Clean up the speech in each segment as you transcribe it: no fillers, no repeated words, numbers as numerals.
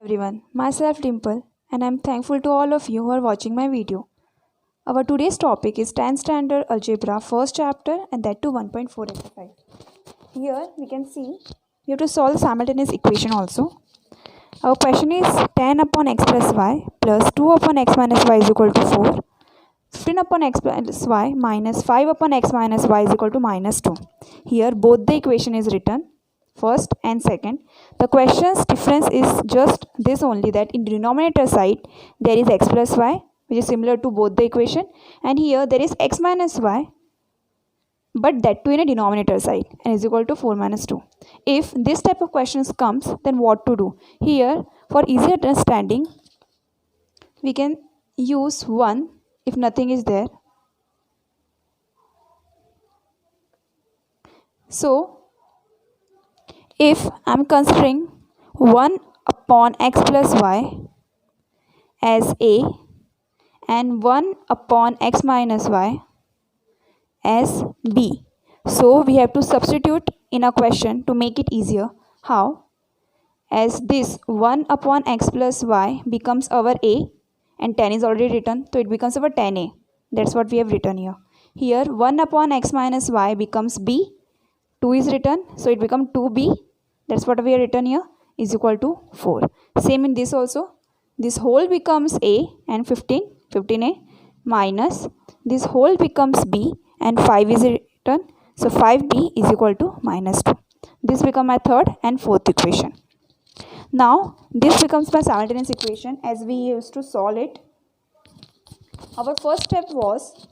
Everyone, myself Dimple, and I'm thankful to all of you who are watching my video. Our today's topic is 10th standard algebra first chapter, and that to 1.4 exercise. Here we can see we have to solve the simultaneous equation also. Our question is 10 upon x plus y plus 2 upon x minus y is equal to 4. 15 upon x plus y minus 5 upon x minus y is equal to minus 2. Here both the equation is written, first and second. The question's difference is just this only, that in denominator side there is x plus y, which is similar to both the equation, and here there is x minus y, but that too in a denominator side, and is equal to 4 minus 2. If this type of questions comes, then what to do? Here, for easy understanding, we can use 1 if nothing is there. So if I am considering 1 upon x plus y as a and 1 upon x minus y as b, so we have to substitute in a question to make it easier. How? As this 1 upon x plus y becomes our a, and 10 is already written, so it becomes our 10a. That's what we have written here. Here 1 upon x minus y becomes b, 2 is written, so it becomes 2b. That's what we have written here, is equal to 4. Same in this also. This whole becomes a and 15a, minus this whole becomes b and 5 is written, so 5b is equal to minus 2. This becomes my third and fourth equation. Now this becomes my simultaneous equation as we used to solve it. Our first step was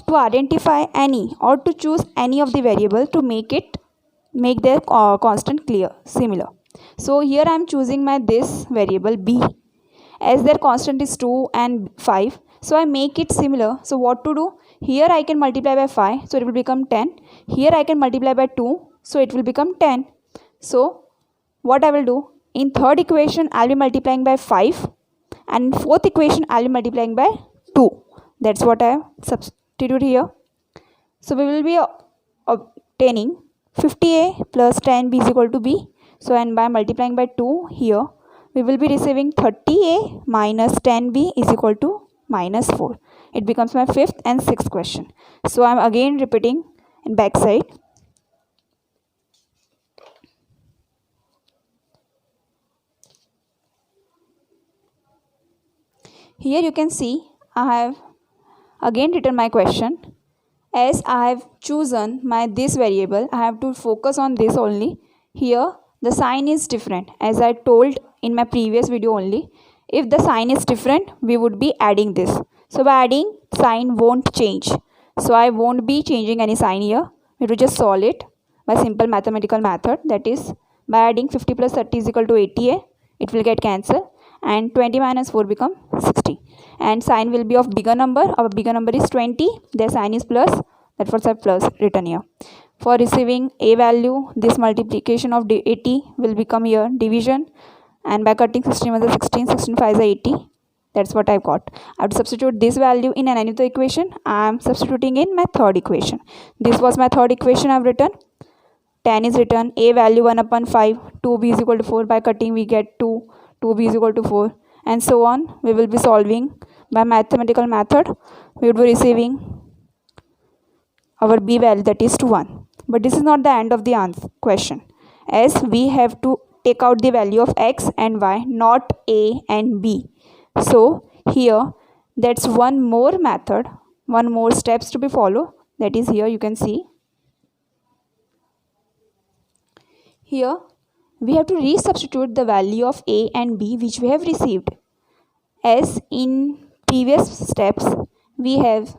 to identify any or to choose any of the variable to make their constant similar. So here I am choosing my this variable b, as their constant is 2 and 5, so I make it similar. So what to do? Here I can multiply by 5, so it will become 10. Here I can multiply by 2, so it will become 10. So what I will do? In third equation I will be multiplying by 5, and in fourth equation I will be multiplying by 2. That's what I have substituted here. So we will be obtaining 50a plus 10b is equal to b. So and by multiplying by 2 here, we will be receiving 30a minus 10b is equal to minus 4. It becomes my fifth and sixth question. So I am again repeating in back side. Here you can see I have again written my question. As I have chosen my this variable, I have to focus on this only. Here the sign is different, as I told in my previous video only. If the sign is different, we would be adding this. So by adding, sign won't change. So I won't be changing any sign here. We have to just solve it by simple mathematical method. That is, by adding 50 plus 30 is equal to 80a. It will get cancelled, and 20 minus 4 become 60. And sign will be of bigger number. Our bigger number is 20. Their sign is plus. That's what's our plus written here. For receiving a value, this multiplication of 80 will become here division, and by cutting 16 1 is 16, 16 5 is 80. That's what I've got. I have to substitute this value in another equation. I am substituting in my third equation. This was my third equation I've written. 10 is written, a value 1 upon 5, 2b is equal to 4. By cutting we get 2, 2b is equal to 4, and so on. We will be solving by mathematical method. We would be receiving our b value, that is to 1. But this is not the end of the question, as we have to take out the value of x and y, not a and b. So here that's one more method, one more steps to be followed. That is, here you can see. Here we have to resubstitute the value of a and b which we have received. As in previous steps, we have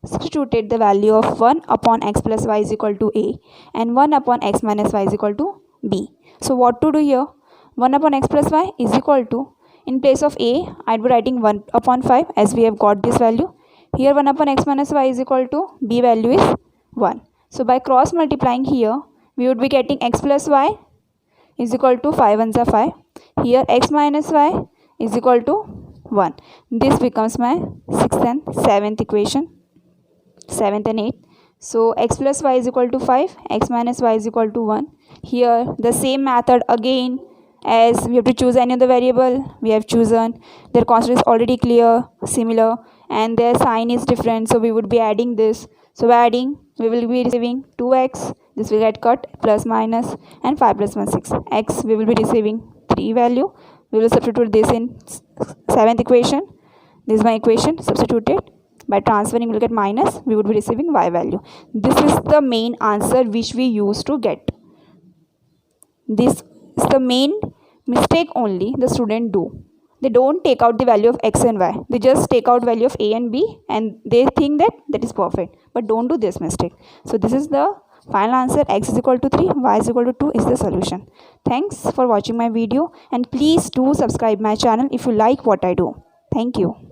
substituted the value of 1 upon x plus y is equal to a and 1 upon x minus y is equal to b. So what to do here? 1 upon x plus y is equal to, in place of a, I'd be writing 1 upon 5 as we have got this value. Here 1 upon x minus y is equal to, b value is 1. So by cross multiplying here, we would be getting x plus y is equal to 5 1s are 5. Here x minus y is equal to 1. This becomes my 6th and 7th equation. 7th and 8th. So x plus y is equal to 5, x minus y is equal to 1. Here the same method again as we have to choose any of the variable we have chosen. Their constant is already clear, similar, and their sign is different, so we would be adding this. So by adding we will be receiving 2x, this will get cut, plus minus, and 5 plus 1 6 x, we will be receiving 3 value. We will substitute this in 7th equation. This is my equation substituted. By transferring we will get minus, we would be receiving y value. This is the main answer which we used to get. This is the main mistake only the student do. They don't take out the value of x and y. They just take out value of a and b and they think that that is perfect. But don't do this mistake. So this is the final answer. X is equal to 3, y is equal to 2 is the solution. Thanks for watching my video, and please do subscribe my channel if you like what I do. Thank you.